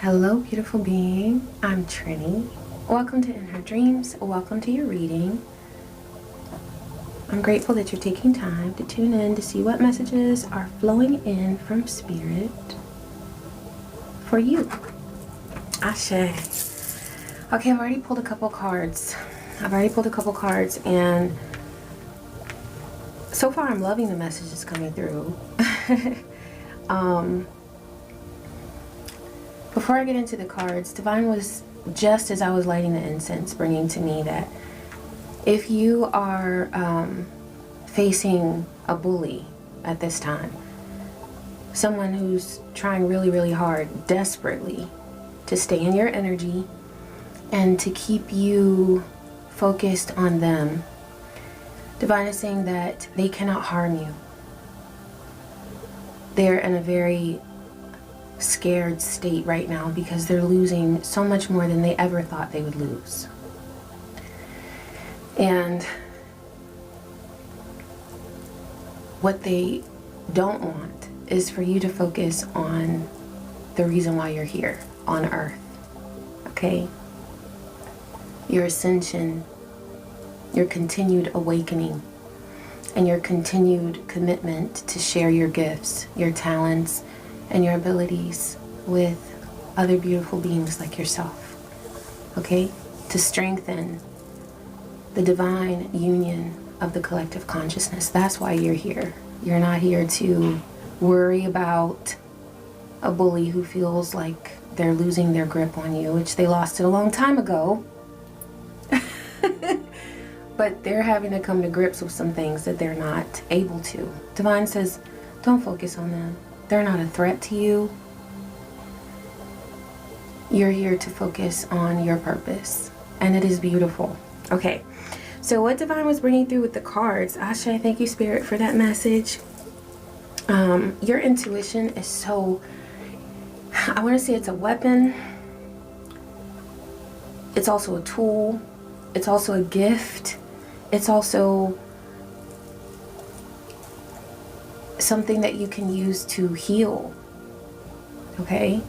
Hello, beautiful being. I'm Trini. Welcome to In Her Dreams. Welcome to your reading. I'm grateful that you're taking time to tune in to see what messages are flowing in from Spirit for you. Ashe. Okay, I've already pulled a couple cards. And so far I'm loving the messages coming through. Before I get into the cards, Divine was, just as I was lighting the incense, bringing to me that if you are facing a bully at this time, someone who's trying really, really hard, desperately, to stay in your energy and to keep you focused on them, Divine is saying that they cannot harm you. They're in a very scared state right now because they're losing so much more than they ever thought they would lose. And what they don't want is for you to focus on the reason why you're here on Earth. Okay? Your ascension, your continued awakening, and your continued commitment to share your gifts, your talents, and your abilities with other beautiful beings like yourself. Okay? To strengthen the divine union of the collective consciousness. That's why you're here. You're not here to worry about a bully who feels like they're losing their grip on you, which they lost it a long time ago. But they're having to come to grips with some things that they're not able to. Divine says, don't focus on them. They're not a threat to you. You're here to focus on your purpose. And it is beautiful. Okay. So what Divine was bringing through with the cards, Ashe, thank you, Spirit, for that message. Your intuition is so, I want to say it's a weapon. It's also a tool. It's also a gift. It's also something that you can use to heal. Okay?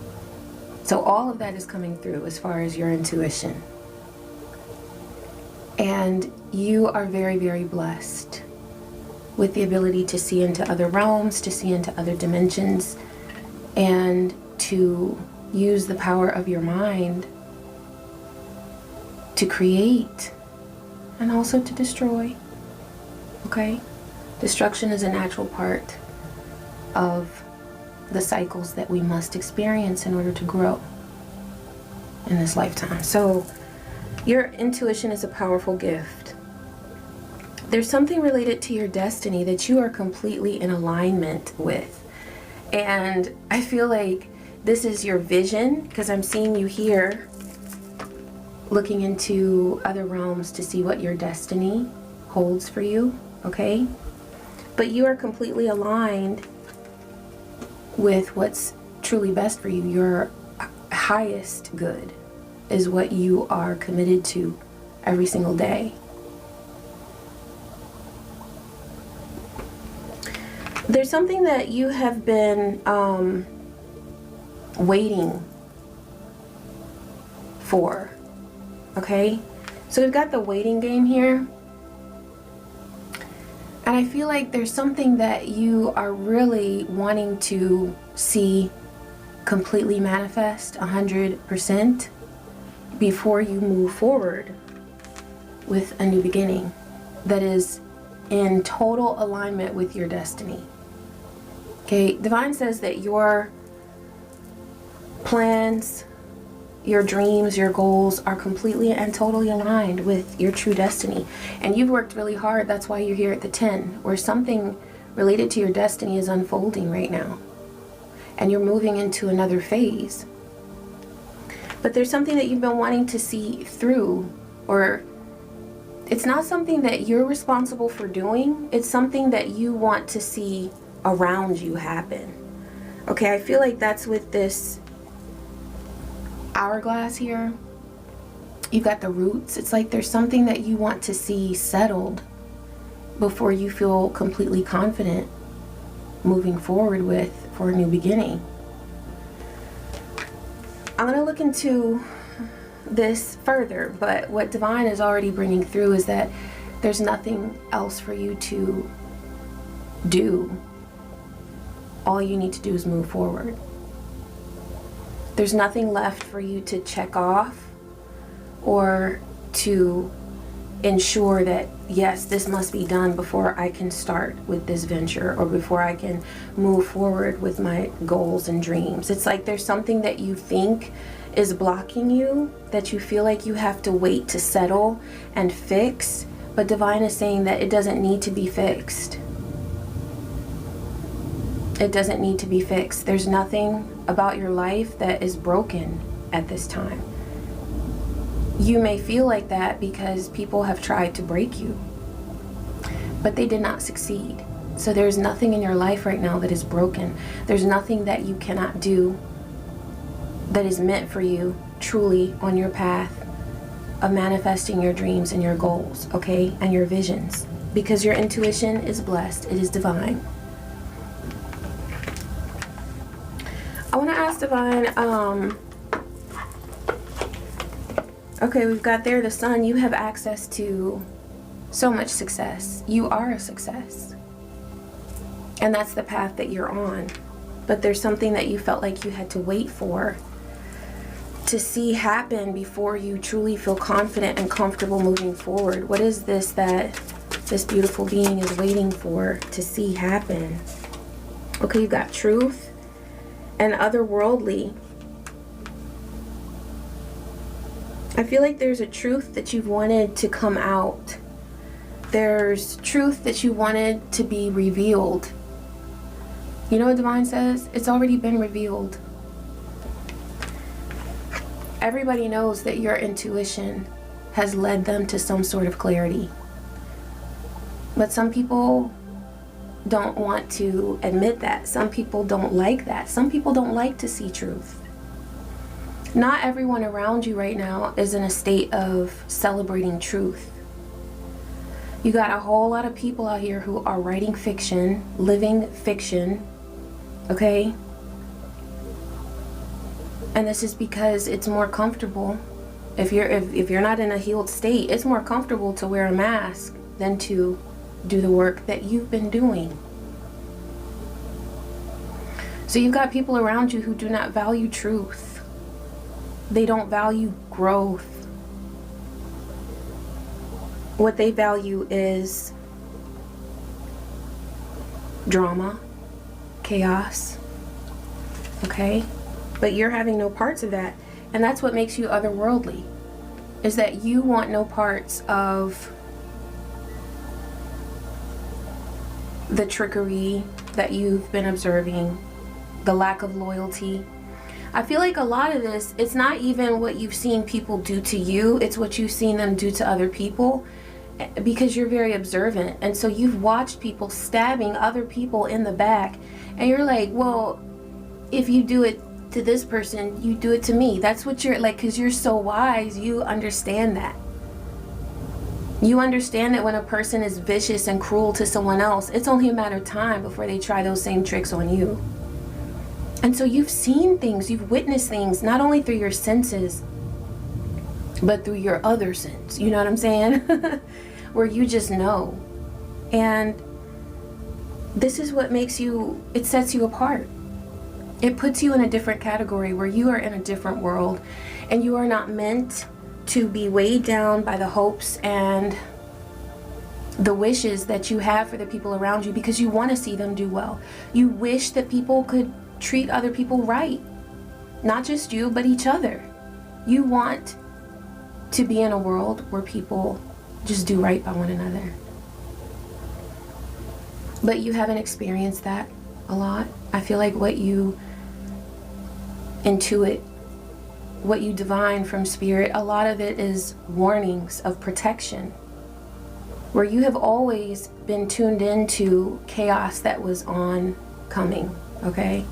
So all of that is coming through as far as your intuition. And you are very, very blessed with the ability to see into other realms, to see into other dimensions, and to use the power of your mind to create and also to destroy. Okay? Destruction is a natural part of the cycles that we must experience in order to grow in this lifetime. So your intuition is a powerful gift. There's something related to your destiny that you are completely in alignment with. And I feel like this is your vision, because I'm seeing you here looking into other realms to see what your destiny holds for you, okay? But you are completely aligned with what's truly best for you. Your highest good is what you are committed to every single day. There's something that you have been waiting for, okay? So we've got the waiting game here. And I feel like there's something that you are really wanting to see completely manifest 100% before you move forward with a new beginning that is in total alignment with your destiny. Okay, Divine says that your plans, your dreams, your goals are completely and totally aligned with your true destiny. And you've worked really hard. That's why you're here at the 10, where something related to your destiny is unfolding right now. And you're moving into another phase. But there's something that you've been wanting to see through, or it's not something that you're responsible for doing. It's something that you want to see around you happen. Okay, I feel like that's with this hourglass here. You've got the roots. It's like there's something that you want to see settled before you feel completely confident moving forward with for a new beginning. I'm going to look into this further, but what Divine is already bringing through is that there's nothing else for you to do. All you need to do is move forward. There's nothing left for you to check off or to ensure that, yes, this must be done before I can start with this venture or before I can move forward with my goals and dreams. It's like there's something that you think is blocking you, that you feel like you have to wait to settle and fix, but Divine is saying that it doesn't need to be fixed. It doesn't need to be fixed. There's nothing about your life that is broken at this time. You may feel like that because people have tried to break you, but they did not succeed. So there's nothing in your life right now that is broken. There's nothing that you cannot do that is meant for you truly on your path of manifesting your dreams and your goals, okay, and your visions, because your intuition is blessed. It is divine. I want to ask Divine, okay, we've got there the sun. You have access to so much success. You are a success. And that's the path that you're on. But there's something that you felt like you had to wait for to see happen before you truly feel confident and comfortable moving forward. What is this that this beautiful being is waiting for to see happen? Okay, you've got truth and otherworldly. I feel like there's a truth that you've wanted to come out. There's truth that you wanted to be revealed. You know what Divine says? It's already been revealed. Everybody knows that your intuition has led them to some sort of clarity. But some people don't want to admit that. Some people don't like that. Some people don't like to see truth. Not everyone around you right now is in a state of celebrating truth. You got a whole lot of people out here who are writing fiction, living fiction, okay? And this is because it's more comfortable. If you're not in a healed state, it's more comfortable to wear a mask than to do the work that you've been doing. So you've got people around you who do not value truth. They don't value growth. What they value is drama, chaos, okay? But you're having no parts of that. And that's what makes you otherworldly, is that you want no parts of the trickery that you've been observing, the lack of loyalty. I feel like a lot of this, it's not even what you've seen people do to you, it's what you've seen them do to other people, because you're very observant. And so you've watched people stabbing other people in the back, and you're like, well, if you do it to this person, you do it to me. That's what you're like, because you're so wise, you understand that. You understand that when a person is vicious and cruel to someone else, it's only a matter of time before they try those same tricks on you. And so you've seen things, you've witnessed things, not only through your senses, but through your other sense. You know what I'm saying? Where you just know. And this is what makes you, it sets you apart. It puts you in a different category where you are in a different world, and you are not meant to be weighed down by the hopes and the wishes that you have for the people around you, because you want to see them do well. You wish that people could treat other people right. Not just you, but each other. You want to be in a world where people just do right by one another. But you haven't experienced that a lot. I feel like what you intuit, what you divine from spirit, a lot of it is warnings of protection, where you have always been tuned into chaos that was oncoming, okay?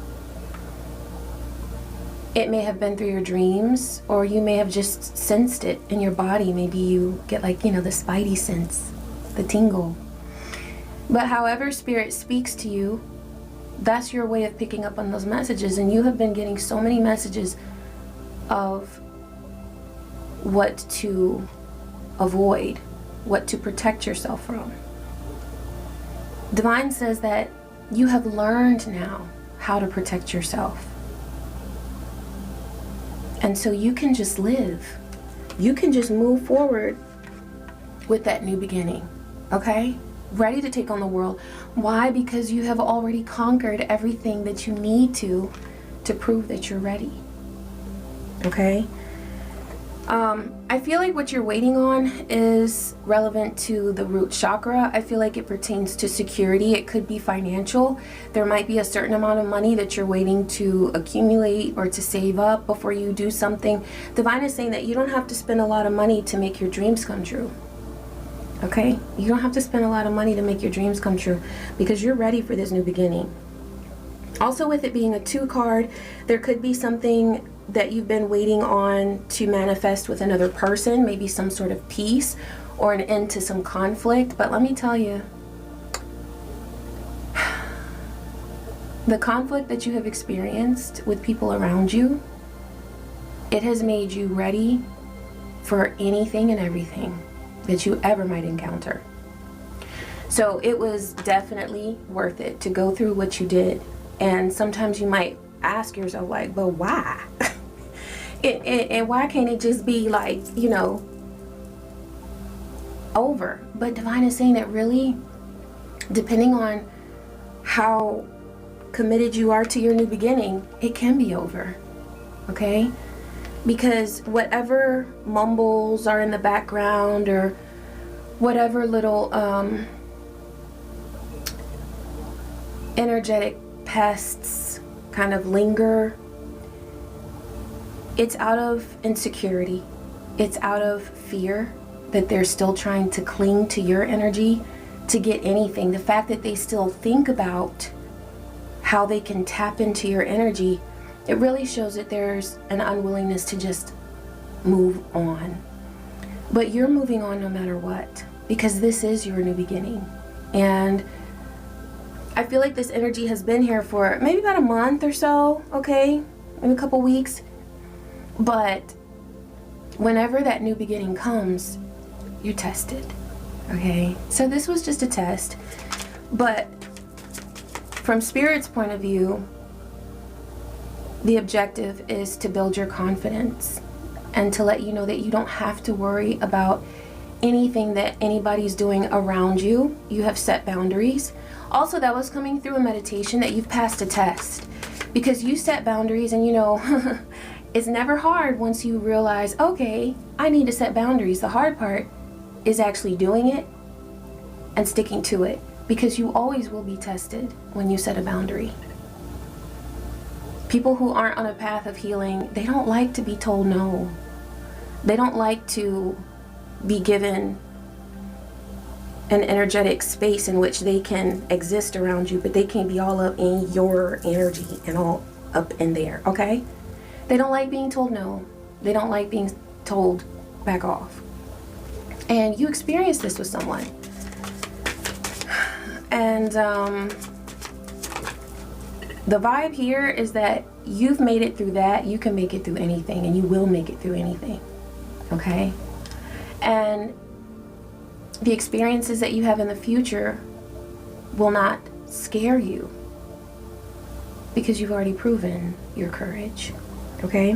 It may have been through your dreams, or you may have just sensed it in your body. Maybe you get like, the spidey sense, the tingle. But however spirit speaks to you, that's your way of picking up on those messages. And you have been getting so many messages of what to avoid, what to protect yourself from. Divine says that you have learned now how to protect yourself. And so you can just live. You can just move forward with that new beginning, okay? Ready to take on the world. Why? Because you have already conquered everything that you need to prove that you're ready, okay? I feel like what you're waiting on is relevant to the root chakra. I feel like it pertains to security. It could be financial. There might be a certain amount of money that you're waiting to accumulate or to save up before you do something. Divine is saying that you don't have to spend a lot of money to make your dreams come true. Okay? You don't have to spend a lot of money to make your dreams come true because you're ready for this new beginning. Also, with it being a 2 card, there could be something that you've been waiting on to manifest with another person, maybe some sort of peace or an end to some conflict. But let me tell you, the conflict that you have experienced with people around you, it has made you ready for anything and everything that you ever might encounter. So it was definitely worth it to go through what you did. And sometimes you might ask yourself, like, but why? And why can't it just be like, you know, over? But Divine is saying that really, depending on how committed you are to your new beginning, it can be over, okay? Because whatever mumbles are in the background or whatever little energetic pests kind of linger, it's out of insecurity. It's out of fear that they're still trying to cling to your energy to get anything. The fact that they still think about how they can tap into your energy, it really shows that there's an unwillingness to just move on. But you're moving on no matter what, because this is your new beginning. And I feel like this energy has been here for maybe about a month or so, okay? Maybe a couple weeks. But whenever that new beginning comes, you're tested, okay? So this was just a test. But from Spirit's point of view, the objective is to build your confidence and to let you know that you don't have to worry about anything that anybody's doing around you. You have set boundaries. Also, that was coming through a meditation that you've passed a test because you set boundaries, and you know, it's never hard once you realize, okay, I need to set boundaries. The hard part is actually doing it and sticking to it, because you always will be tested when you set a boundary. People who aren't on a path of healing, they don't like to be told no. They don't like to be given an energetic space in which they can exist around you, but they can't be all up in your energy and all up in there, okay? They don't like being told no. They don't like being told back off. And you experience this with someone. And the vibe here is that you've made it through that. You can make it through anything, and you will make it through anything, okay? And the experiences that you have in the future will not scare you because you've already proven your courage, okay?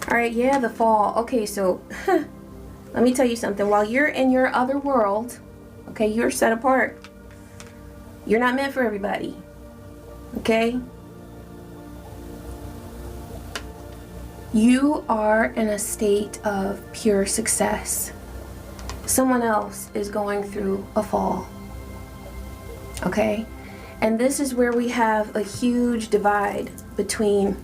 All right, yeah, the fall. Okay, so let me tell you something. While you're in your other world, okay, you're set apart. You're not meant for everybody, okay? You are in a state of pure success. Someone else is going through a fall, okay? And this is where we have a huge divide between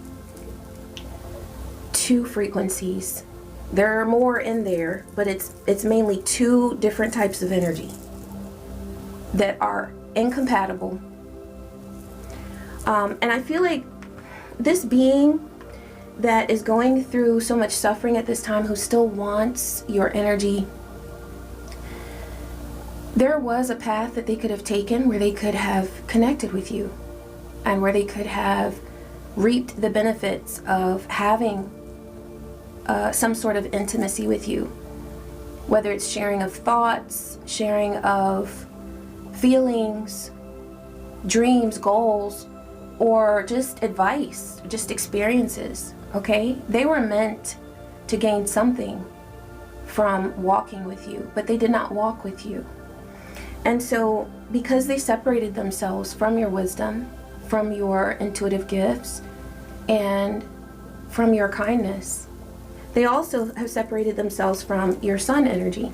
two frequencies. There are more in there, but it's mainly two different types of energy that are incompatible. And I feel like this being that is going through so much suffering at this time, who still wants your energy, there was a path that they could have taken where they could have connected with you and where they could have reaped the benefits of having some sort of intimacy with you, whether it's sharing of thoughts, sharing of feelings, dreams, goals, or just advice, just experiences, okay? They were meant to gain something from walking with you, but they did not walk with you. And so because they separated themselves from your wisdom, from your intuitive gifts, and from your kindness, they also have separated themselves from your sun energy,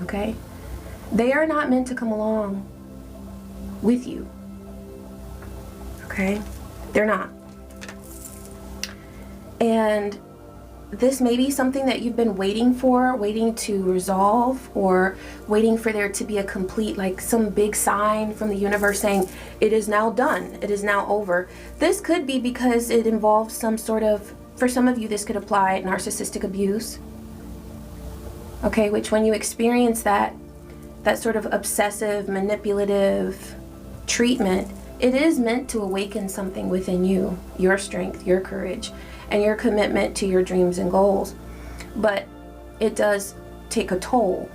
okay? They are not meant to come along with you, okay? They're not. And this may be something that you've been waiting for, waiting to resolve, or waiting for there to be a complete, like some big sign from the universe saying, it is now done, it is now over. This could be because it involves some sort of, for some of you this could apply narcissistic abuse. Okay, which when you experience that sort of obsessive, manipulative treatment, it is meant to awaken something within you, your strength, your courage, and your commitment to your dreams and goals. But it does take a toll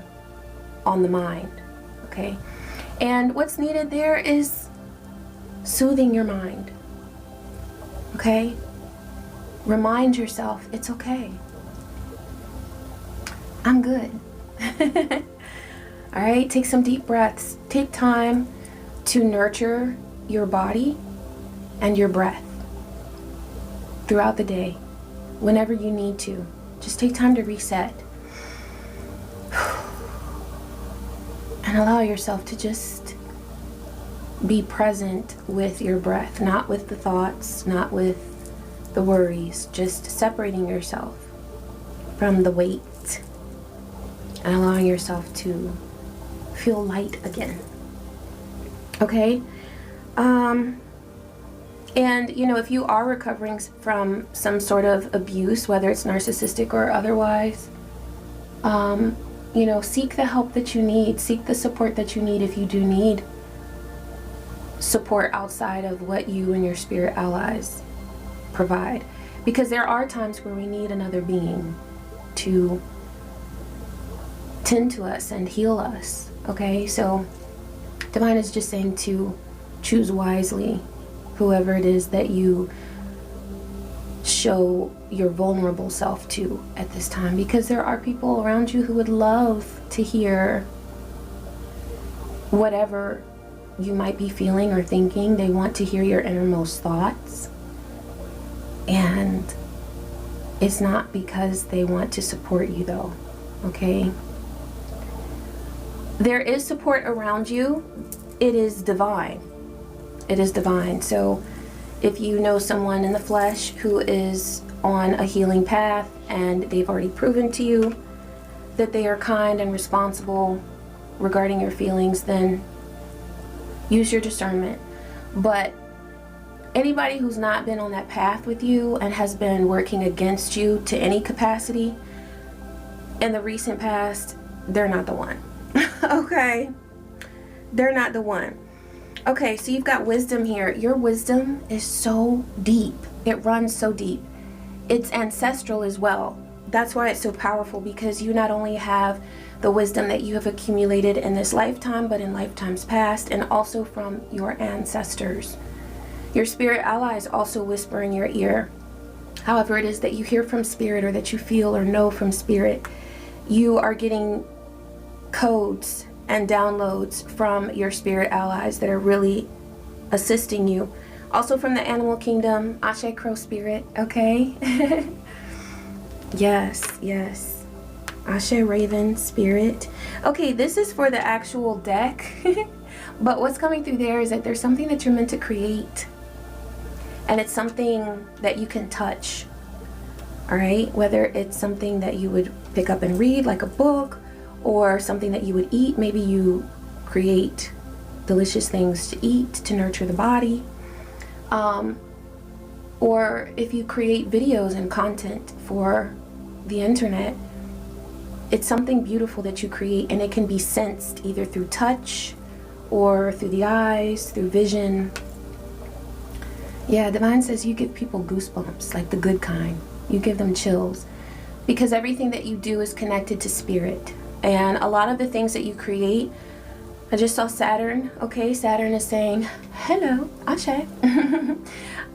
on the mind, okay? And what's needed there is soothing your mind, okay? Remind yourself, it's okay. I'm good. All right, take some deep breaths. Take time to nurture your body and your breath throughout the day, whenever you need to. Just take time to reset. And allow yourself to just be present with your breath, not with the thoughts, not with the worries, just separating yourself from the weight and allowing yourself to feel light again. Okay? And, you know, if you are recovering from some sort of abuse, whether it's narcissistic or otherwise, you know, seek the help that you need, seek the support that you need if you do need support outside of what you and your spirit allies provide. Because there are times where we need another being to tend to us and heal us, okay? So Divine is just saying to choose wisely whoever it is that you show your vulnerable self to at this time, because there are people around you who would love to hear whatever you might be feeling or thinking. They want to hear your innermost thoughts, and it's not because they want to support you though, okay? There is support around you. It is divine. It is divine. So if you know someone in the flesh who is on a healing path and they've already proven to you that they are kind and responsible regarding your feelings, then use your discernment. But anybody who's not been on that path with you and has been working against you to any capacity in the recent past, they're not the one. Okay? They're not the one. Okay, so you've got wisdom here. Your wisdom is so deep. It runs so deep. It's ancestral as well. That's why it's so powerful, because you not only have the wisdom that you have accumulated in this lifetime, but in lifetimes past, and also from your ancestors. Your spirit allies also whisper in your ear. However it is that you hear from spirit, or that you feel or know from spirit, you are getting codes and downloads from your spirit allies that are really assisting you. Also from the animal kingdom, Ashe Crow Spirit, okay? Yes, yes. Ashe Raven Spirit. Okay, this is for the actual deck. But what's coming through there is that there's something that you're meant to create. And it's something that you can touch. Alright? Whether it's something that you would pick up and read, like a book, or something that you would eat. Maybe you create delicious things to eat to nurture the body. Or if you create videos and content for the internet, it's something beautiful that you create, and it can be sensed either through touch or through the eyes, through vision. Yeah, Divine says you give people goosebumps, like the good kind. You give them chills because everything that you do is connected to spirit. And a lot of the things that you create, I just saw Saturn. Okay, Saturn is saying, hello, Ashe.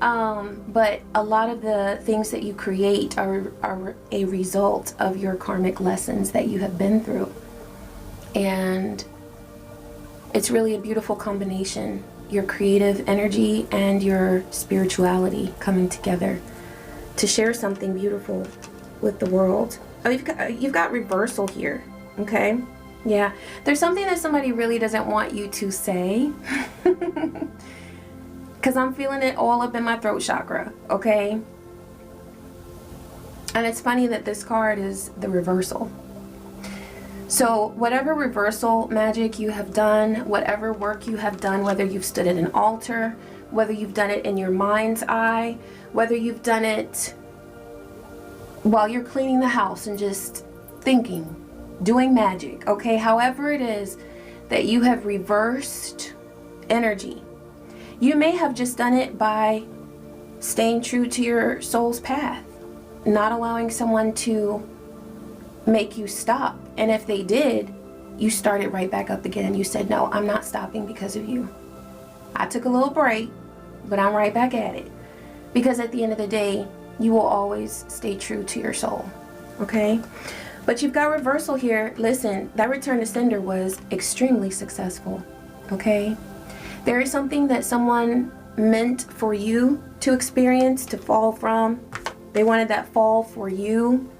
But a lot of the things that you create are a result of your karmic lessons that you have been through. And it's really a beautiful combination. Your creative energy and your spirituality coming together to share something beautiful with the world. Oh, you've got reversal here. Okay. Yeah. There's something that somebody really doesn't want you to say. Because I'm feeling it all up in my throat chakra. Okay. And it's funny that this card is the reversal. So whatever reversal magic you have done, whatever work you have done, whether you've stood at an altar, whether you've done it in your mind's eye, whether you've done it while you're cleaning the house and just thinking, doing magic, okay? However it is that you have reversed energy, you may have just done it by staying true to your soul's path, not allowing someone to make you stop. And if they did, you started right back up again and you said, no, I'm not stopping because of you. I took a little break, but I'm right back at it. Because at the end of the day, you will always stay true to your soul. Okay? But you've got reversal here. Listen, that return to sender was extremely successful. Okay? There is something that someone meant for you to experience, to fall from. They wanted that fall for you.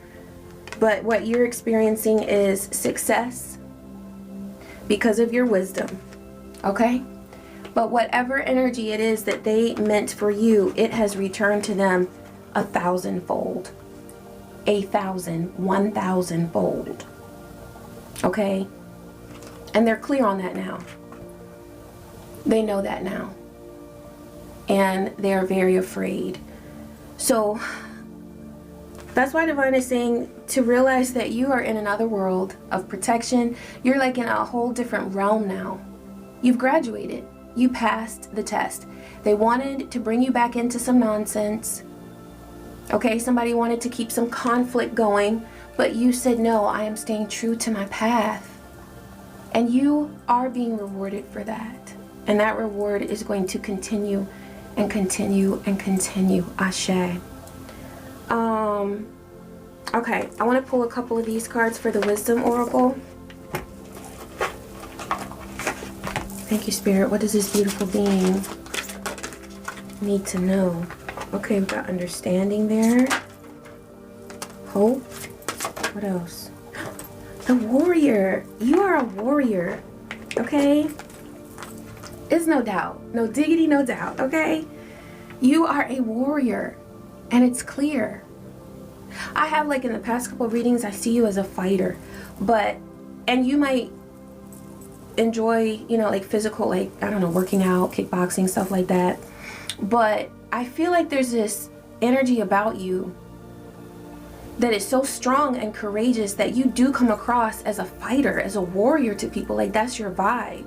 But what you're experiencing is success because of your wisdom, okay? But whatever energy it is that they meant for you, it has returned to them 1,000-fold, 1,000, 1,000-fold, okay? And they're clear on that now. They know that now. And they are very afraid. So that's why Divine is saying to realize that you are in another world of protection. You're like in a whole different realm now. You've graduated. You passed the test. They wanted to bring you back into some nonsense. Okay, somebody wanted to keep some conflict going, but you said, no, I am staying true to my path. And you are being rewarded for that. And that reward is going to continue and continue and continue. Ashe. Okay, I want to pull a couple of these cards for the Wisdom Oracle. Thank you, Spirit. What does this beautiful being need to know? Okay, we've got understanding there. Hope. What else? The warrior. You are a warrior. Okay? It's no doubt. No diggity, no doubt. Okay? You are a warrior. And it's clear. I have, like, in the past couple of readings, I see you as a fighter. And you might enjoy, you know, like physical, like, I don't know, working out, kickboxing, stuff like that. But I feel like there's this energy about you that is so strong and courageous that you do come across as a fighter, as a warrior to people. Like, that's your vibe.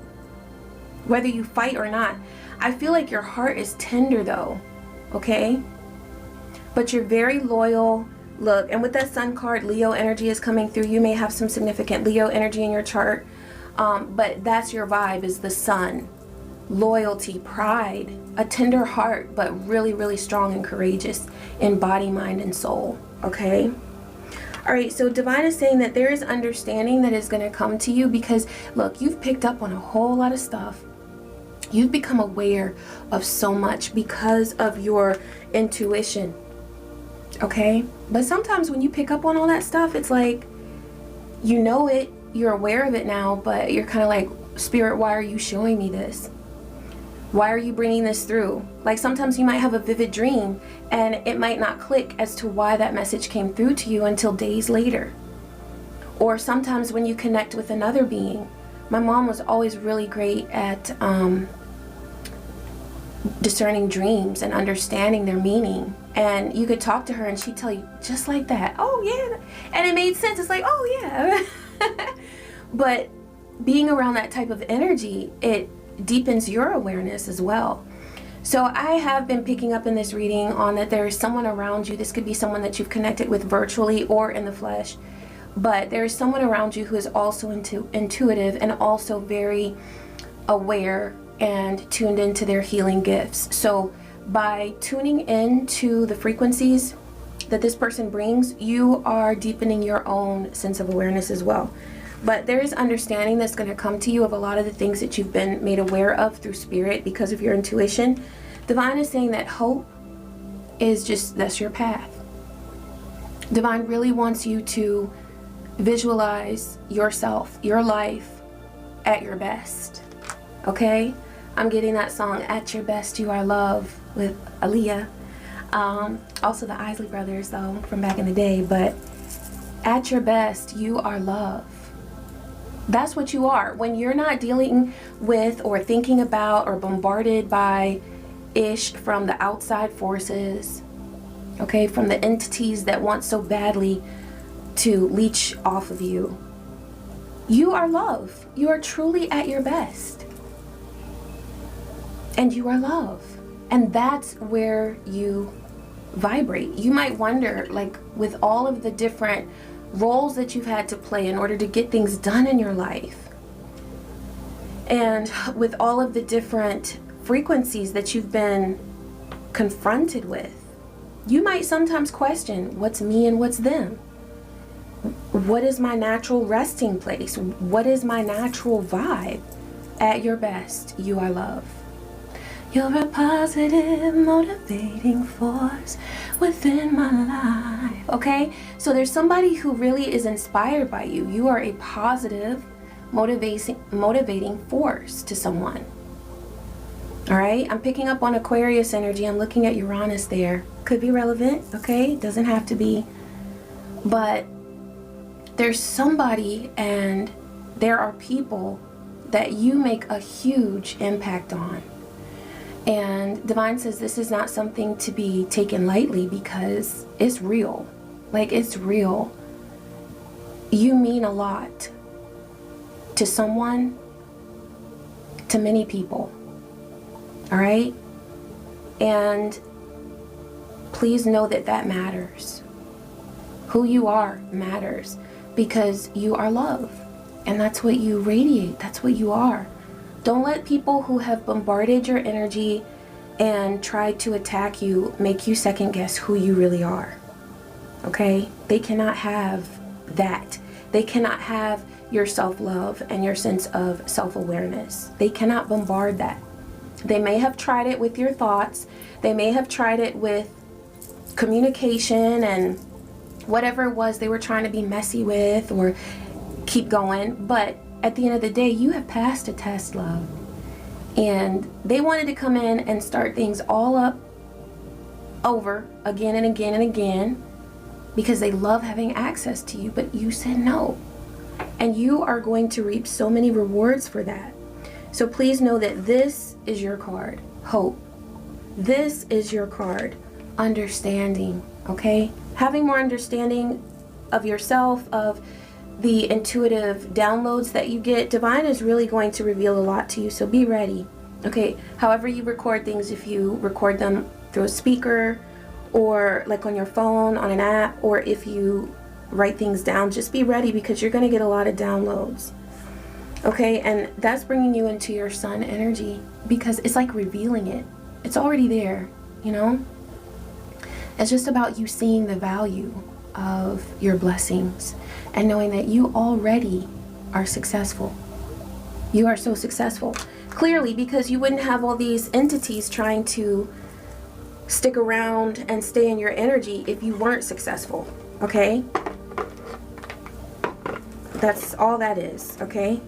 Whether you fight or not. I feel like your heart is tender, though. Okay? But you're very loyal. Look, and with that Sun card, Leo energy is coming through. You may have some significant Leo energy in your chart. But that's your vibe, is the Sun. Loyalty, pride, a tender heart, but really, really strong and courageous in body, mind, and soul. Okay? Alright, so Divine is saying that there is understanding that is going to come to you because, look, you've picked up on a whole lot of stuff. You've become aware of so much because of your intuition. Okay? But sometimes when you pick up on all that stuff, it's like, you know it, you're aware of it now, but you're kind of like, Spirit, why are you showing me this? Why are you bringing this through? Like, sometimes you might have a vivid dream and it might not click as to why that message came through to you until days later. Or sometimes when you connect with another being. My mom was always really great at discerning dreams and understanding their meaning. And you could talk to her and she'd tell you just like that. Oh, yeah. And it made sense. It's like, oh, yeah. But being around that type of energy, it deepens your awareness as well. So I have been picking up in this reading on that there is someone around you. This could be someone that you've connected with virtually or in the flesh. But there is someone around you who is also intuitive and also very aware and tuned into their healing gifts. So by tuning into the frequencies that this person brings, you are deepening your own sense of awareness as well. But there is understanding that's going to come to you of a lot of the things that you've been made aware of through spirit because of your intuition. Divine is saying that hope is just, that's your path. Divine really wants you to visualize yourself, your life at your best. Okay? I'm getting that song, At Your Best You Are Love, with Aaliyah. Also the Isley Brothers, though, from back in the day. But at your best, you are love. That's what you are. When you're not dealing with or thinking about or bombarded by ish from the outside forces, okay, from the entities that want so badly to leech off of you, you are love. You are truly at your best. And you are love. And that's where you vibrate. You might wonder, like, with all of the different roles that you've had to play in order to get things done in your life, and with all of the different frequencies that you've been confronted with, you might sometimes question what's me and what's them. What is my natural resting place? What is my natural vibe? At your best, you are love. You're a positive, motivating force within my life. Okay? So there's somebody who really is inspired by you. You are a positive, motivating force to someone. Alright? I'm picking up on Aquarius energy. I'm looking at Uranus there. Could be relevant, okay? Doesn't have to be. But there's somebody and there are people that you make a huge impact on. And Divine says this is not something to be taken lightly because it's real. Like, it's real. You mean a lot to someone, to many people. All right? And please know that that matters. Who you are matters because you are love. And that's what you radiate. That's what you are. Don't let people who have bombarded your energy and tried to attack you make you second guess who you really are. Okay? They cannot have that. They cannot have your self-love and your sense of self-awareness. They cannot bombard that. They may have tried it with your thoughts. They may have tried it with communication and whatever it was they were trying to be messy with or keep going. But at the end of the day, you have passed a test, love. And they wanted to come in and start things all up over again and again and again because they love having access to you, but you said no. And you are going to reap so many rewards for that. So please know that this is your card, hope. This is your card, understanding, okay? Having more understanding of yourself, of the intuitive downloads that you get. Divine is really going to reveal a lot to you, so be ready. Okay, however you record things, if you record them through a speaker or like on your phone, on an app, or if you write things down, just be ready because you're going to get a lot of downloads. Okay, and that's bringing you into your sun energy because it's like revealing it. It's already there, you know? It's just about you seeing the value of your blessings and knowing that you already are successful. You are so successful. Clearly, because you wouldn't have all these entities trying to stick around and stay in your energy if you weren't successful, okay? That's all that is, okay?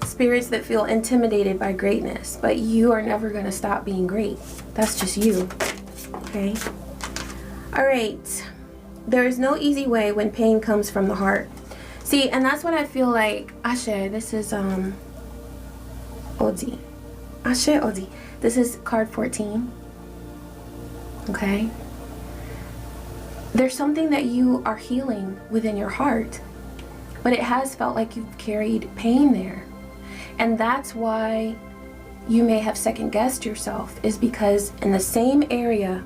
Spirits that feel intimidated by greatness, but you are never going to stop being great. That's just you, okay? All right. There is no easy way when pain comes from the heart. See, and that's what I feel like. Ashe, this is Odi. Ashe Odi. This is card 14. Okay? There's something that you are healing within your heart, but it has felt like you've carried pain there. And that's why you may have second guessed yourself is because in the same area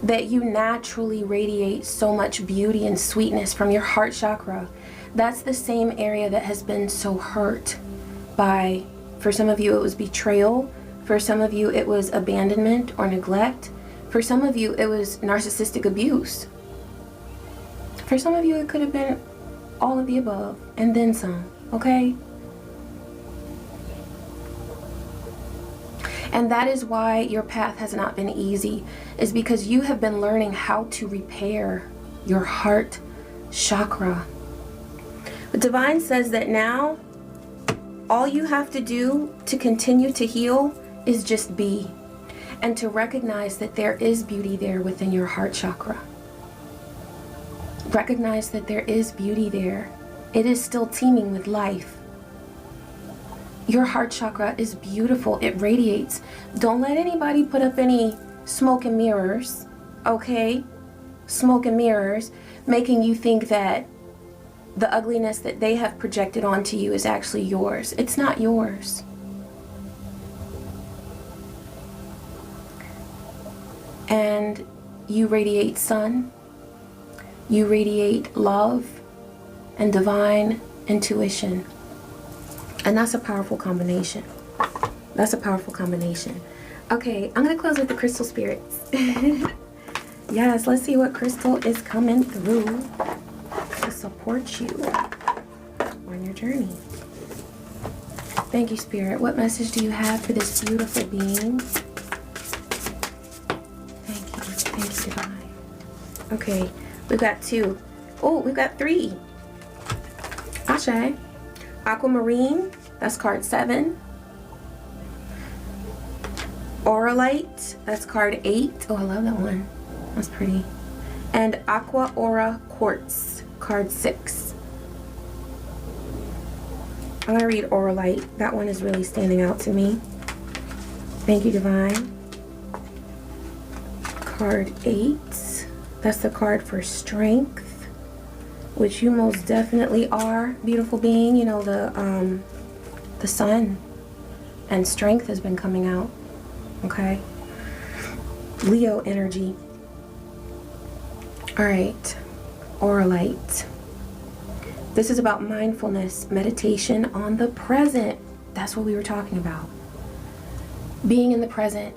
that you naturally radiate so much beauty and sweetness from your heart chakra, that's the same area that has been so hurt by, for some of you it was betrayal, for some of you it was abandonment or neglect, for some of you it was narcissistic abuse, for some of you it could have been all of the above and then some, okay? And that is why your path has not been easy, is because you have been learning how to repair your heart chakra. The Divine says that now all you have to do to continue to heal is just be, and to recognize that there is beauty there within your heart chakra. Recognize that there is beauty there. It is still teeming with life. Your heart chakra is beautiful. It radiates. Don't let anybody put up any smoke and mirrors, okay? Smoke and mirrors, making you think that the ugliness that they have projected onto you is actually yours. It's not yours. And you radiate sun, you radiate love and divine intuition. And that's a powerful combination. That's a powerful combination. Okay, I'm gonna close with the crystal spirits. Yes, let's see what crystal is coming through to support you on your journey. Thank you, Spirit. What message do you have for this beautiful being? Thank you, Divine. Okay, we've got 2. Oh, we've got 3. Ashe. Aquamarine, that's card 7. Auralite, that's card 8. Oh, I love that one. That's pretty. And Aqua Aura Quartz, card 6. I'm gonna read Auralite. That one is really standing out to me. Thank you, Divine. Card 8, that's the card for strength, which you most definitely are, beautiful being. You know, the sun and strength has been coming out, okay? Leo energy. All right, Auralite. This is about mindfulness, meditation on the present. That's what we were talking about. Being in the present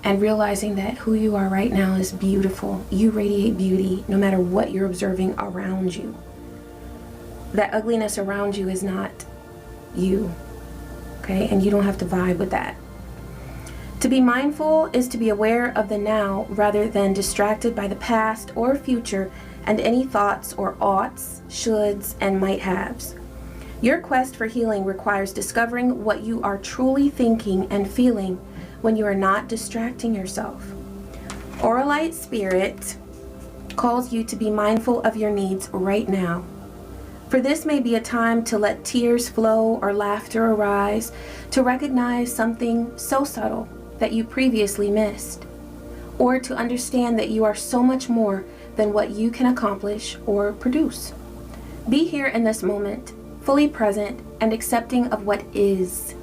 and realizing that who you are right now is beautiful. You radiate beauty no matter what you're observing around you. That ugliness around you is not you, okay? And you don't have to vibe with that. To be mindful is to be aware of the now rather than distracted by the past or future and any thoughts or oughts, shoulds, and might-haves. Your quest for healing requires discovering what you are truly thinking and feeling when you are not distracting yourself. Auralite Spirit calls you to be mindful of your needs right now. For this may be a time to let tears flow or laughter arise, to recognize something so subtle that you previously missed, or to understand that you are so much more than what you can accomplish or produce. Be here in this moment, fully present and accepting of what is.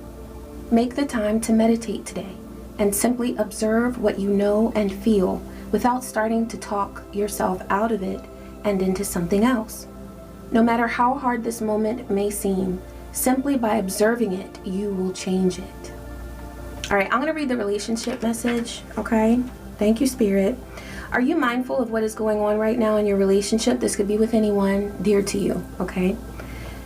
Make the time to meditate today and simply observe what you know and feel without starting to talk yourself out of it and into something else. No matter how hard this moment may seem, simply by observing it, you will change it. All right, I'm going to read the relationship message, okay? Thank you, Spirit. Are you mindful of what is going on right now in your relationship? This could be with anyone dear to you, okay?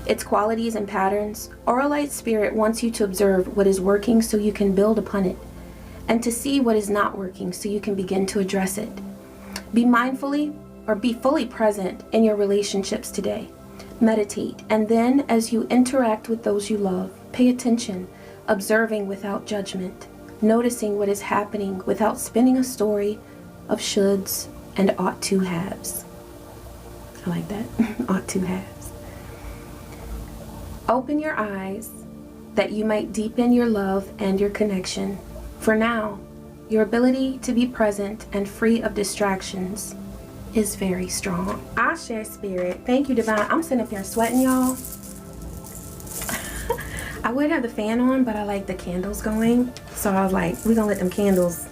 Its qualities and patterns. Auralite Spirit wants you to observe what is working so you can build upon it, and to see what is not working so you can begin to address it. Be fully present in your relationships today. Meditate, and then as you interact with those you love, pay attention, observing without judgment, noticing what is happening without spinning a story of shoulds and ought to haves. I like that. Ought to haves. Open your eyes that you might deepen your love and your connection. For now, your ability to be present and free of distractions is very strong. Ashe Spirit. Thank you, Divine. I'm sitting up here sweating, y'all. I would have the fan on, but I like the candles going. So I was like, we're gonna let them candles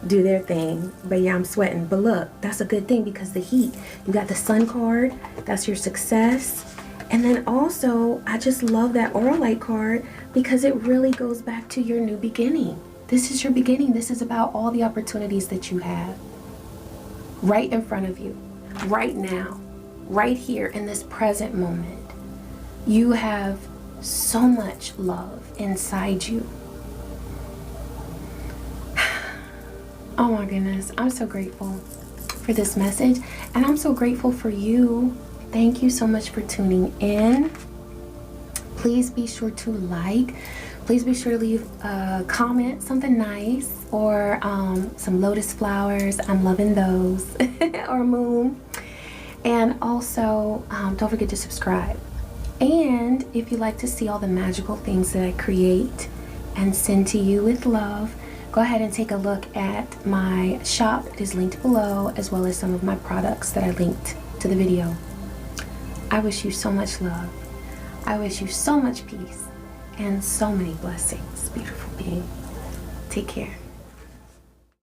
do their thing. But yeah, I'm sweating. But look, that's a good thing because the heat. You got the sun card. That's your success. And then also, I just love that aura light card because it really goes back to your new beginning. This is your beginning. This is about all the opportunities that you have right in front of you, right now, right here in this present moment. You have so much love inside you. Oh my goodness, I'm so grateful for this message, and I'm so grateful for you. Thank you so much for tuning in. Please be sure to like. Please be sure to leave a comment, something nice, or some lotus flowers. I'm loving those. Or moon. And also, don't forget to subscribe. And if you like to see all the magical things that I create and send to you with love, go ahead and take a look at my shop. It is linked below, as well as some of my products that I linked to the video. I wish you so much love. I wish you so much peace and so many blessings, beautiful being. Take care.